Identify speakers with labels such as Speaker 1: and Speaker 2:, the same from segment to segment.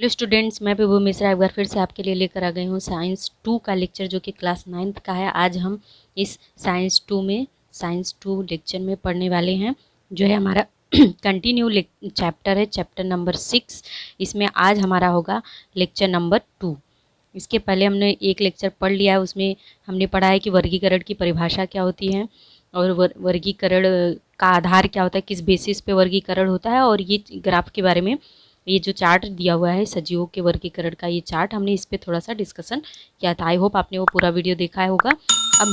Speaker 1: Hello students, मैं विभू मिश्रा एक बार फिर से आपके लिए लेकर आ गई हूँ साइंस 2 का लेक्चर, जो कि क्लास 9th का है। आज हम इस साइंस 2 लेक्चर में पढ़ने वाले हैं, जो है हमारा कंटिन्यू चैप्टर है, चैप्टर नंबर 6। इसमें आज हमारा होगा लेक्चर नंबर 2। इसके पहले हमने एक लेक्चर पढ़ लिया है, उसमें हमने पढ़ा है कि वर्गीकरण की परिभाषा क्या होती है और वर्गीकरण का आधार क्या होता है, किस बेसिस पे वर्गीकरण होता है। और ये ग्राफ के बारे में, ये जो चार्ट दिया हुआ है सजीवों के वर्गीकरण का, ये चार्ट हमने इस पर थोड़ा सा डिस्कशन किया था। आई होप आपने वो पूरा वीडियो देखा होगा। अब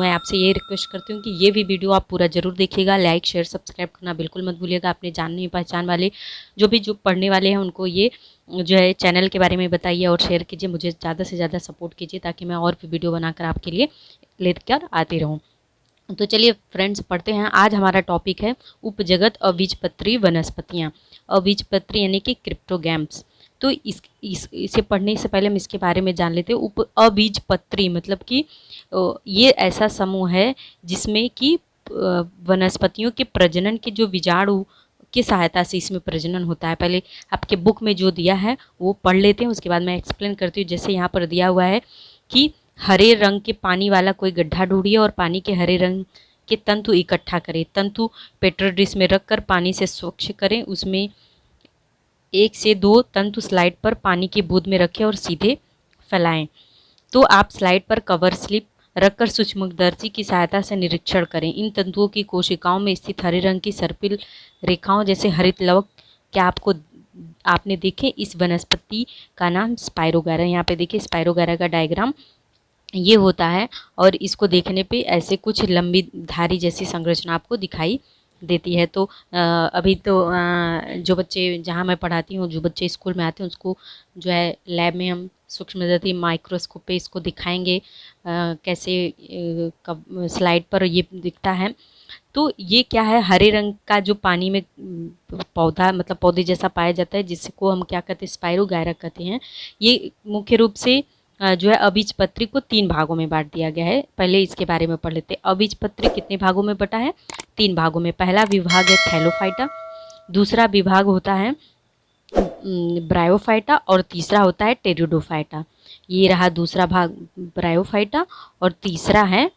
Speaker 1: मैं आपसे ये रिक्वेस्ट करती हूँ कि ये भी वीडियो आप पूरा ज़रूर देखिएगा। लाइक शेयर सब्सक्राइब करना बिल्कुल मत भूलिएगा। अपने जानने पहचान वाले जो पढ़ने वाले हैं उनको ये जो है चैनल के बारे में बताइए और शेयर कीजिए। मुझे ज़्यादा से ज़्यादा सपोर्ट कीजिए ताकि मैं और भी वीडियो बनाकर आपके लिए लेकर आती रहूँ। तो चलिए फ्रेंड्स, पढ़ते हैं। आज हमारा टॉपिक है उपजगत अबीजपत्री वनस्पतियाँ। अबीजपत्री यानी कि क्रिप्टोगैम्स। तो इसे पढ़ने से पहले हम इसके बारे में जान लेते हैं। अबीजपत्री मतलब कि ये ऐसा समूह है जिसमें कि वनस्पतियों के प्रजनन के जो बीजाणु की सहायता से इसमें प्रजनन होता है। पहले आपके बुक में जो दिया है वो पढ़ लेते हैं, उसके बाद मैं एक्सप्लेन करती हूँ। जैसे यहाँ पर दिया हुआ है कि हरे रंग के पानी वाला कोई गड्ढा ढूंढिए और पानी के हरे रंग के तंतु इकट्ठा करें। तंतु पेट्रो डिश में रखकर पानी से स्वच्छ करें। उसमें 1 से 2 तंतु स्लाइड पर पानी की बूंद में रखें और सीधे फैलाएं। तो आप स्लाइड पर कवर स्लिप रखकर सूक्ष्मदर्शी की सहायता से निरीक्षण करें। इन तंतुओं की कोशिकाओं में स्थित हरे रंग की सर्पिल रेखाओं जैसे हरित लवक क्या आपने देखे। इस वनस्पति का नाम स्पाइरोगैरा। यहाँ पे देखिए स्पाइरोगैरा का डायग्राम ये होता है और इसको देखने पे ऐसे कुछ लंबी धारी जैसी संरचना आपको दिखाई देती है। तो अभी तो जो बच्चे, जहाँ मैं पढ़ाती हूँ, जो बच्चे स्कूल में आते हैं उसको जो है लैब में हम सूक्ष्मदर्शी माइक्रोस्कोप पे इसको दिखाएंगे कैसे स्लाइड पर ये दिखता है। तो ये क्या है, हरे रंग का जो पानी में पौधा, मतलब पौधे जैसा पाया जाता है, जिसको हम क्या कहते हैं, स्पाइरोगैरा कहते हैं। ये मुख्य रूप से जो है अबीजपत्री को 3 भागों में बांट दिया गया है। पहले इसके बारे में पढ़ लेते हैं। अबीजपत्री कितने भागों में बटा है? 3 भागों में। पहला विभाग है थैलोफाइटा, दूसरा विभाग होता है ब्रायोफाइटा और तीसरा होता है टेरिडोफाइटा। ये रहा दूसरा भाग ब्रायोफाइटा और तीसरा है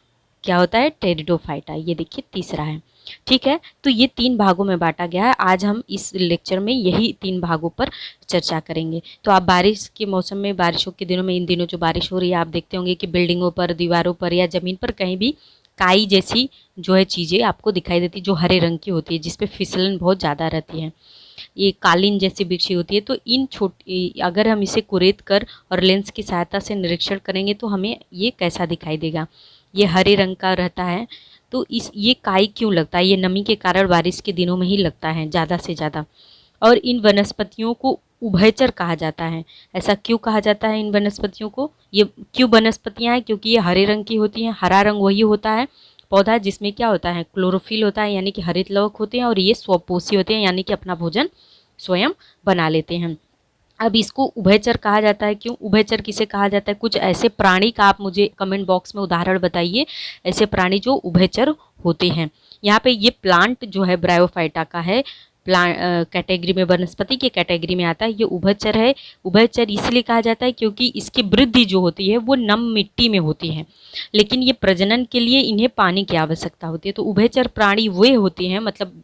Speaker 1: क्या होता है, टेरिडोफाइटा। ये देखिए तीसरा है। ठीक है, तो ये 3 भागों में बांटा गया है। आज हम इस लेक्चर में यही 3 भागों पर चर्चा करेंगे। तो आप बारिश के मौसम में, बारिशों के दिनों में, इन दिनों जो बारिश हो रही है, आप देखते होंगे कि बिल्डिंगों पर, दीवारों पर या ज़मीन पर कहीं भी काई जैसी जो है चीज़ें आपको दिखाई देती, जो हरे रंग की होती है, जिसपे फिसलन बहुत ज़्यादा रहती है। ये कालीन जैसी बिछी होती है। तो इन अगर हम इसे कुरेद कर और लेंस की सहायता से निरीक्षण करेंगे तो हमें ये कैसा दिखाई देगा। ये हरे रंग का रहता है। तो ये काई क्यों लगता है? ये नमी के कारण बारिश के दिनों में ही लगता है ज़्यादा से ज़्यादा। और इन वनस्पतियों को उभयचर कहा जाता है। ऐसा क्यों कहा जाता है इन वनस्पतियों को? ये क्यों वनस्पतियाँ हैं? क्योंकि ये हरे रंग की होती हैं। हरा रंग वही होता है पौधा जिसमें क्या होता है, क्लोरोफिल होता है, यानी कि हरित लवक होते हैं। और ये स्वपोषी होते हैं, यानी कि अपना भोजन स्वयं बना लेते हैं। अब इसको उभयचर कहा जाता है। क्यों उभयचर किसे कहा जाता है? कुछ ऐसे प्राणी का आप मुझे कमेंट बॉक्स में उदाहरण बताइए, ऐसे प्राणी जो उभयचर होते हैं। यहाँ पे ये प्लांट जो है ब्रायोफाइटा का है, कैटेगरी में, वनस्पति के कैटेगरी में आता है। ये उभयचर है। उभयचर इसलिए कहा जाता है क्योंकि इसकी वृद्धि जो होती है वो नम मिट्टी में होती है, लेकिन ये प्रजनन के लिए इन्हें पानी की आवश्यकता होती है। तो उभयचर प्राणी वे होते हैं, मतलब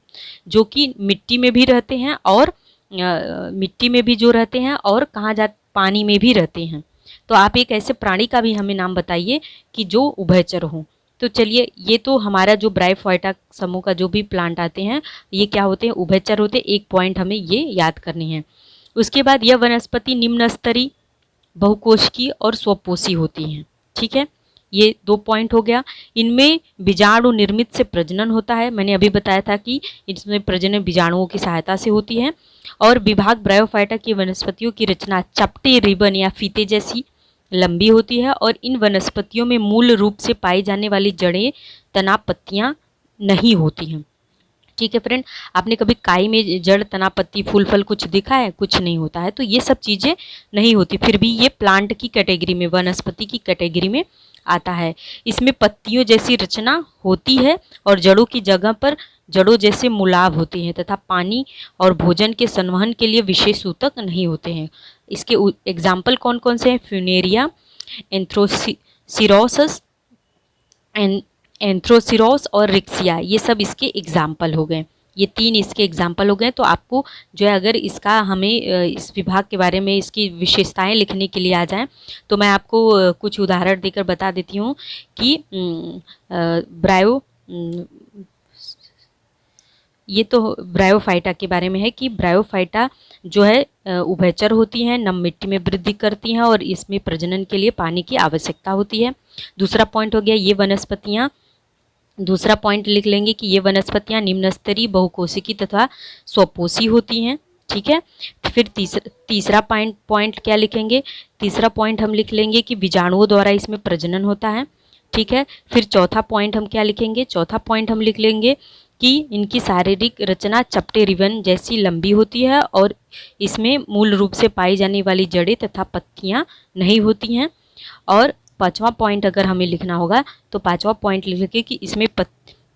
Speaker 1: जो कि मिट्टी में भी रहते हैं और मिट्टी में भी जो रहते हैं और पानी में भी रहते हैं। तो आप एक ऐसे प्राणी का भी हमें नाम बताइए कि जो उभयचर हो। तो चलिए, ये तो हमारा जो ब्रायोफाइटा समूह का जो भी प्लांट आते हैं ये क्या होते हैं, उभयचर होते हैं। एक पॉइंट हमें ये याद करनी है। उसके बाद यह वनस्पति निम्न स्तरीय, बहुकोशिकीय और स्वपोषी होती हैं। ठीक है, ये 2 पॉइंट हो गया। इनमें बीजाणु निर्मित से प्रजनन होता है। मैंने अभी बताया था कि इसमें प्रजनन बीजाणुओं की सहायता से होती है। और विभाग ब्रायोफाइटा की वनस्पतियों की रचना चपटे रिबन या फीते जैसी लंबी होती है। और इन वनस्पतियों में मूल रूप से पाई जाने वाली जड़ें, तना, पत्तियाँ नहीं होती हैं। ठीक है फ्रेंड, आपने कभी काई में जड़, तना, पत्ती, फूल, फल कुछ दिखा है? कुछ नहीं होता है। तो ये सब चीज़ें नहीं होती, फिर भी ये प्लांट की कैटेगरी में, वनस्पति की कैटेगरी में आता है। इसमें पत्तियों जैसी रचना होती है और जड़ों की जगह पर जड़ों जैसे मूलाभ होते हैं तथा पानी और भोजन के संवहन के लिए विशेष ऊतक नहीं होते हैं। इसके एग्जाम्पल कौन कौन से हैं? फ्यूनेरिया, एंथ्रोसिरोसस, एंथ्रोसिरोस और रिक्सिया, ये सब इसके एग्जाम्पल हो गए। ये 3 इसके एग्जाम्पल हो गए। तो आपको जो है अगर इसका हमें इस विभाग के बारे में इसकी विशेषताएं लिखने के लिए आ जाएं तो मैं आपको कुछ उदाहरण देकर बता देती हूँ कि ब्रायो ये तो ब्रायोफाइटा के बारे में है कि ब्रायोफाइटा जो है उभयचर होती हैं, नम मिट्टी में वृद्धि करती हैं और इसमें प्रजनन के लिए पानी की आवश्यकता होती है। दूसरा पॉइंट हो गया ये वनस्पतियाँ, दूसरा पॉइंट लिख लेंगे कि ये वनस्पतियाँ निम्न स्तरीय बहुकोशिकी तथा स्वपोषी होती हैं। ठीक है, फिर तीसरा पॉइंट क्या लिखेंगे? तीसरा पॉइंट हम लिख लेंगे कि बीजाणुओं द्वारा इसमें प्रजनन होता है। ठीक है, फिर चौथा पॉइंट हम क्या लिखेंगे? चौथा पॉइंट हम लिख लेंगे कि इनकी शारीरिक रचना चपटे रिबन जैसी लंबी होती है और इसमें मूल रूप से पाई जाने वाली जड़ें तथा पत्तियाँ नहीं होती हैं। और पांचवा पॉइंट अगर हमें लिखना होगा तो पांचवा पॉइंट लिखेंगे कि इसमें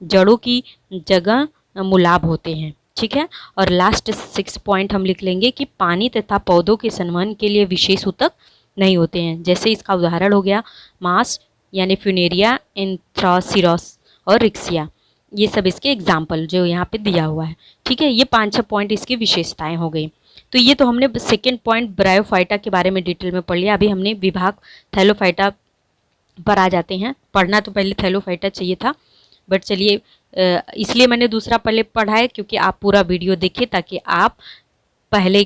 Speaker 1: जड़ों की जगह मुलाब होते हैं। ठीक है, और लास्ट 6 पॉइंट हम लिख लेंगे कि पानी तथा पौधों के संवहन के लिए विशेष ऊतक नहीं होते हैं। जैसे इसका उदाहरण हो गया मास यानी फ्यूनेरिया, एंथ्रोसिरोस और रिक्सिया, ये सब इसके एग्जाम्पल जो यहाँ पे दिया हुआ है। ठीक है, ये 5-6 पॉइंट इसकी विशेषताएं हो गई। तो ये तो हमने सेकेंड पॉइंट ब्रायोफाइटा के बारे में डिटेल में पढ़ लिया। अभी हमने विभाग थैलोफाइटा पर आ जाते हैं। पढ़ना तो पहले थैलोफाइटा चाहिए था, बट चलिए इसलिए मैंने दूसरा पहले पढ़ा है क्योंकि आप पूरा वीडियो देखें ताकि आप पहले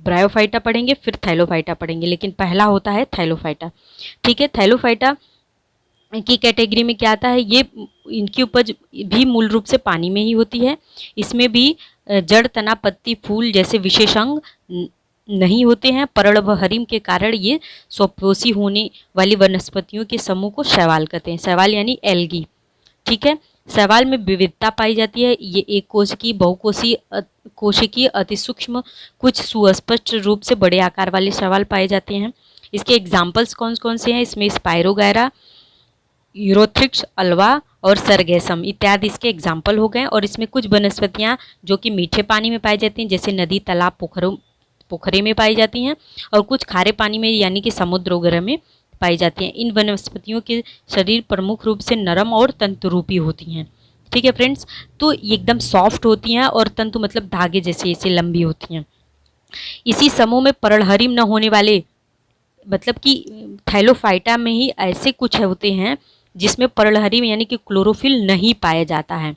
Speaker 1: ब्रायोफाइटा पढ़ेंगे फिर थैलोफाइटा पढ़ेंगे, लेकिन पहला होता है थैलोफाइटा। ठीक है, थैलोफाइटा की कैटेगरी में क्या आता है? ये इनकी उपज भी मूल रूप से पानी में ही होती है। इसमें भी जड़, तना, पत्ती, फूल जैसे विशेष अंग नहीं होते हैं। पर्णवहरिम के कारण ये स्वपोषी होने वाली वनस्पतियों के समूह को शैवाल कहते हैं। शैवाल यानी एल्गी। ठीक है, शैवाल में विविधता पाई जाती है। ये एक कोशिकीय, बहुकोशीय, कोशिकीय, अति सूक्ष्म, कुछ सुस्पष्ट रूप से बड़े आकार वाले शैवाल पाए जाते हैं। इसके एग्जाम्पल्स कौन कौन से हैं? इसमें स्पायरोगैरा, यूरोथ्रिक्स, अल्वा और सरगेसम इत्यादि इसके एग्जाम्पल हो गए। और इसमें कुछ वनस्पतियाँ जो कि मीठे पानी में पाई जाती हैं जैसे नदी, तालाब, पोखरे में पाई जाती हैं, और कुछ खारे पानी में यानी कि समुद्र वगैरह में पाई जाती हैं। इन वनस्पतियों के शरीर प्रमुख रूप से नरम और तंतुरूपी होती हैं। ठीक है फ्रेंड्स, तो ये एकदम सॉफ्ट होती हैं और तंतु मतलब धागे जैसे ऐसे लंबी होती हैं। इसी समूह में पर्णहरिम न होने वाले मतलब कि थैलोफाइटा में ही ऐसे कुछ होते हैं जिसमें पर्णहरिम यानी कि क्लोरोफिल नहीं पाया जाता है।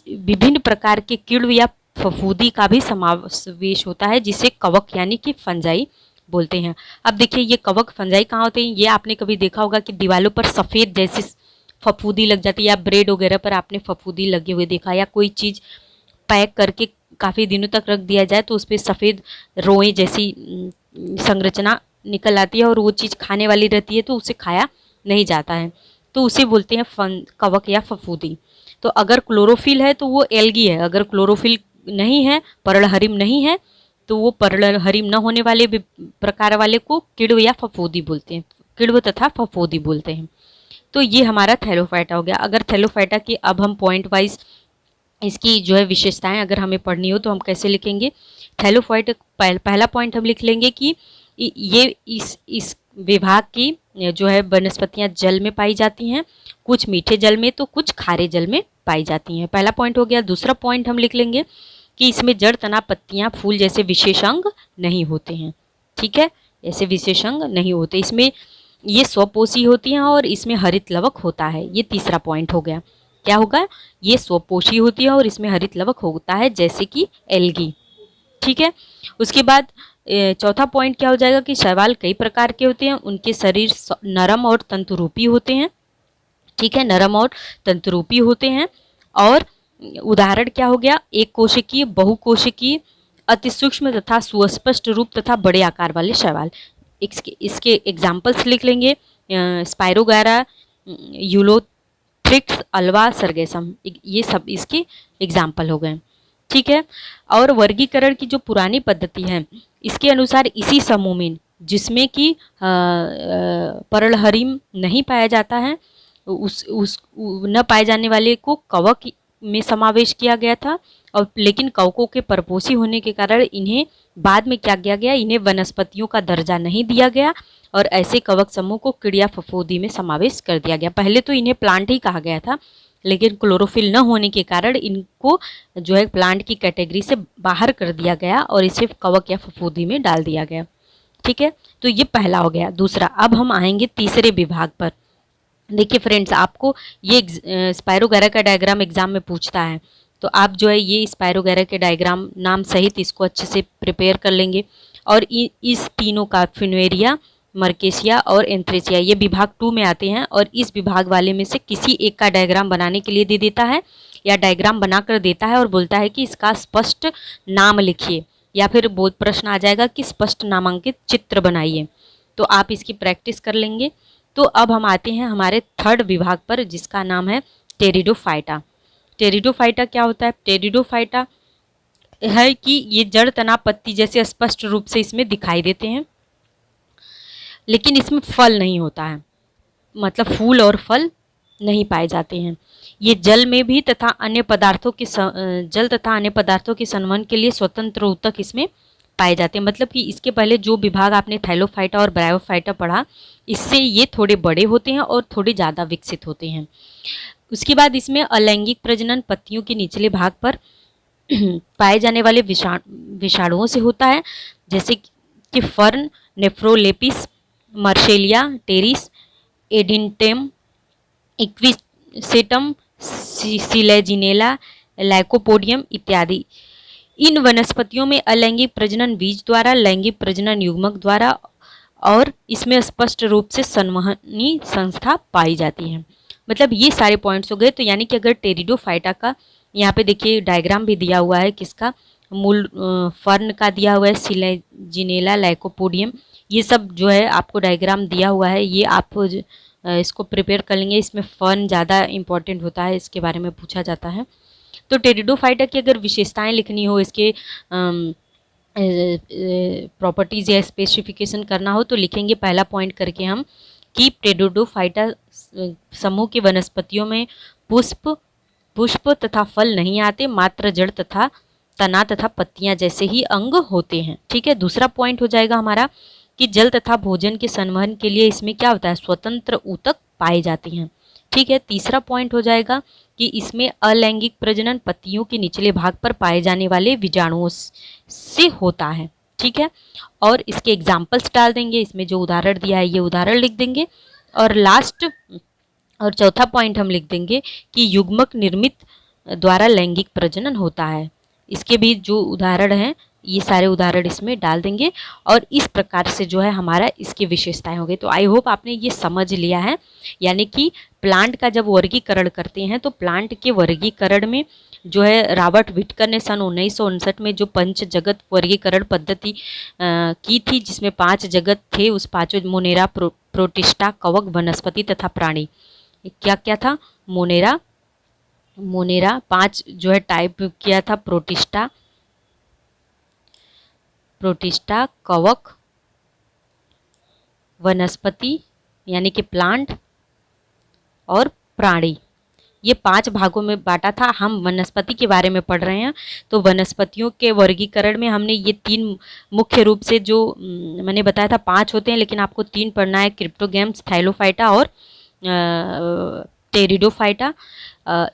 Speaker 1: विभिन्न प्रकार के कीड़ या फफूंदी का भी समावेश होता है जिसे कवक यानी कि फंजाई बोलते हैं। अब देखिए ये कवक फंजाई कहाँ होते हैं? ये आपने कभी देखा होगा कि दीवारों पर सफ़ेद जैसी फफूंदी लग जाती है, या ब्रेड वगैरह पर आपने फफूंदी लगे हुए देखा, या कोई चीज़ पैक करके काफ़ी दिनों तक रख दिया जाए तो उस पर सफ़ेद रोएँ जैसी संरचना निकल आती है और वो चीज़ खाने वाली रहती है तो उसे खाया नहीं जाता है, तो उसे बोलते हैं कवक या फफूंदी। तो अगर क्लोरोफिल है तो वो एल्गी है, अगर क्लोरोफिल नहीं है, पर्णहरिम नहीं है, तो वो पर्णहरिम न होने वाले प्रकार वाले को कीड़व या फफूंदी बोलते हैं, कीड़व तथा फफूंदी बोलते हैं। तो ये हमारा थैलोफाइटा हो गया। अगर थैलोफाइटा की अब हम पॉइंट वाइज इसकी जो है विशेषताएं अगर हमें पढ़नी हो तो हम कैसे लिखेंगे? थैलोफाइटा पहला पॉइंट हम लिख लेंगे कि ये इस विभाग की जो है वनस्पतियाँ जल में पाई जाती हैं, कुछ मीठे जल में तो कुछ खारे जल में पाई जाती हैं। पहला पॉइंट हो गया। दूसरा पॉइंट हम लिख लेंगे कि इसमें जड़, तना, पत्तियाँ, फूल जैसे विशेष अंग नहीं होते हैं। ठीक है, ऐसे विशेष अंग नहीं होते। इसमें ये स्वपोषी होती हैं और इसमें हरित लवक होता है। ये तीसरा पॉइंट हो गया। क्या होगा? ये स्वपोषी होती है और इसमें हरित लवक होता है जैसे कि एल्गी। ठीक है, उसके बाद चौथा पॉइंट क्या हो जाएगा कि शैवाल कई प्रकार के होते हैं, उनके शरीर नरम और तंतुरूपी होते हैं। ठीक है, नरम और तंतुरूपी होते हैं। और उदाहरण क्या हो गया? एक कोशिकीय, बहुकोशिकीय, अति सूक्ष्म तथा सुस्पष्ट रूप तथा बड़े आकार वाले शैवाल। इसके एग्जाम्पल्स लिख लेंगे। स्पायरोगैरा, यूलोथ्रिक्स, अल्वा, सरगेसम, ये सब इसके एग्जाम्पल हो गए। ठीक है, और वर्गीकरण की जो पुरानी पद्धति है इसके अनुसार इसी समूह में जिसमें कि पर्णहरिम नहीं पाया जाता है, उस न पाए जाने वाले को कवक में समावेश किया गया था, और लेकिन कवकों के परपोषी होने के कारण इन्हें बाद में क्या किया गया, इन्हें वनस्पतियों का दर्जा नहीं दिया गया और ऐसे कवक समूह को कीड़िया फफूंदी में समावेश कर दिया गया। पहले तो इन्हें प्लांट ही कहा गया था, लेकिन क्लोरोफिल न होने के कारण इनको जो है प्लांट की कैटेगरी से बाहर कर दिया गया और इसे कवक या फफूंदी में डाल दिया गया। ठीक है, तो ये पहला हो गया। दूसरा, अब हम आएंगे तीसरे विभाग पर। देखिए फ्रेंड्स, आपको ये स्पायरोगैरा का डायग्राम एग्जाम में पूछता है, तो आप जो है ये स्पायरोगैरा के डायग्राम नाम सहित इसको अच्छे से प्रिपेयर कर लेंगे। और इस तीनों का फिनेरिया, मर्केशिया और एंथ्रेसिया ये विभाग 2 में आते हैं, और इस विभाग वाले में से किसी एक का डायग्राम बनाने के लिए दे देता है या डायग्राम बनाकर देता है और बोलता है कि इसका स्पष्ट नाम लिखिए, या फिर बहुत प्रश्न आ जाएगा कि स्पष्ट नामांकित चित्र बनाइए। तो आप इसकी प्रैक्टिस कर लेंगे। तो अब हम आते हैं हमारे थर्ड विभाग पर, जिसका नाम है टेरिडोफाइटा। टेरिडोफाइटा क्या होता है? टेरिडोफाइटा है कि ये जड़, तना, पत्ती जैसे स्पष्ट रूप से इसमें दिखाई देते हैं, लेकिन इसमें फल नहीं होता है, मतलब फूल और फल नहीं पाए जाते हैं। ये जल में भी तथा अन्य पदार्थों के संवहन के लिए स्वतंत्र ऊतक इसमें पाए जाते हैं। मतलब कि इसके पहले जो विभाग आपने थैलोफाइटा और ब्रायोफाइटा पढ़ा, इससे ये थोड़े बड़े होते हैं और थोड़े ज़्यादा विकसित होते हैं। उसके बाद इसमें अलैंगिक प्रजनन पत्तियों के निचले भाग पर पाए जाने वाले विषाणुओं से होता है, जैसे कि fern, Nephrolepis, Marsilea, Pteris, Adiantum, Equisetum, Selaginella, Lycopodium इत्यादि। इन वनस्पतियों में अलैंगिक प्रजनन बीज द्वारा, लैंगिक प्रजनन युग्मक द्वारा, और इसमें स्पष्ट रूप से संवहनी संस्था पाई जाती है। मतलब ये सारे पॉइंट्स हो गए। तो यानी कि अगर टेरिडोफाइटा का यहाँ पे देखिए डायग्राम भी दिया हुआ है, किसका, मूल फर्न का दिया हुआ है, सिलेजिनेला, लाइकोपोडियम, ये सब जो है आपको डायग्राम दिया हुआ है, ये आप इसको प्रिपेयर कर लेंगे। इसमें फर्न ज़्यादा इंपॉर्टेंट होता है, इसके बारे में पूछा जाता है। तो टेरिडोफाइटा की अगर विशेषताएं लिखनी हो, इसके प्रॉपर्टीज़ या स्पेसिफिकेशन करना हो, तो लिखेंगे पहला पॉइंट करके हम कि टेरिडोफाइटा समूह की वनस्पतियों में पुष्प तथा फल नहीं आते, मात्र जड़ तथा तना तथा पत्तियां जैसे ही अंग होते हैं। ठीक है, दूसरा पॉइंट हो जाएगा हमारा कि जल तथा भोजन के संवहन के लिए इसमें क्या होता है, स्वतंत्र ऊतक पाए जाते हैं। ठीक है, तीसरा पॉइंट हो जाएगा कि इसमें अलैंगिक प्रजनन पत्तियों के निचले भाग पर पाए जाने वाले बीजाणुओं से होता है। ठीक है, और इसके एग्जाम्पल्स डाल देंगे, इसमें जो उदाहरण दिया है ये उदाहरण लिख देंगे। और लास्ट और चौथा पॉइंट हम लिख देंगे कि युग्मक निर्मित द्वारा लैंगिक प्रजनन होता है। इसके भी जो उदाहरण हैं ये सारे उदाहरण इसमें डाल देंगे, और इस प्रकार से जो है हमारा इसकी विशेषताएं हो गई। तो आई होप आपने ये समझ लिया है। यानी कि प्लांट का जब वर्गीकरण करते हैं तो प्लांट के वर्गीकरण में जो है रॉबर्ट विटकर ने सन 1959 में जो पंच जगत वर्गीकरण पद्धति की थी, जिसमें 5 जगत थे। उस पांचों, मोनेरा, प्रोटिस्टा, कवक, वनस्पति तथा प्राणी, क्या क्या था, मोनेरा 5 जो है टाइप किया था, प्रोटिस्टा, कवक, वनस्पति यानी कि प्लांट, और प्राणी, ये 5 भागों में बांटा था। हम वनस्पति के बारे में पढ़ रहे हैं, तो वनस्पतियों के वर्गीकरण में हमने ये 3 मुख्य रूप से, जो मैंने बताया था 5 होते हैं, लेकिन आपको 3 पढ़ना है, क्रिप्टोगैम्स, थैलोफाइटा और टेरिडोफाइटा।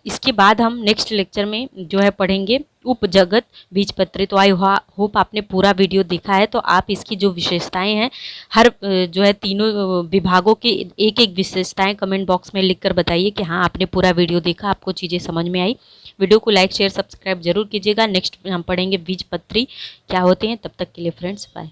Speaker 1: इसके बाद हम नेक्स्ट लेक्चर में जो है पढ़ेंगे उपजगत बीजपत्री। तो आई होप आपने पूरा वीडियो देखा है। तो आप इसकी जो विशेषताएं हैं, हर जो है तीनों विभागों के एक एक विशेषताएं कमेंट बॉक्स में लिखकर बताइए कि हाँ आपने पूरा वीडियो देखा, आपको चीज़ें समझ में आई। वीडियो को लाइक, शेयर, सब्सक्राइब जरूर कीजिएगा। नेक्स्ट हम पढ़ेंगे बीजपत्री क्या होते हैं। तब तक के लिए फ्रेंड्स बाय।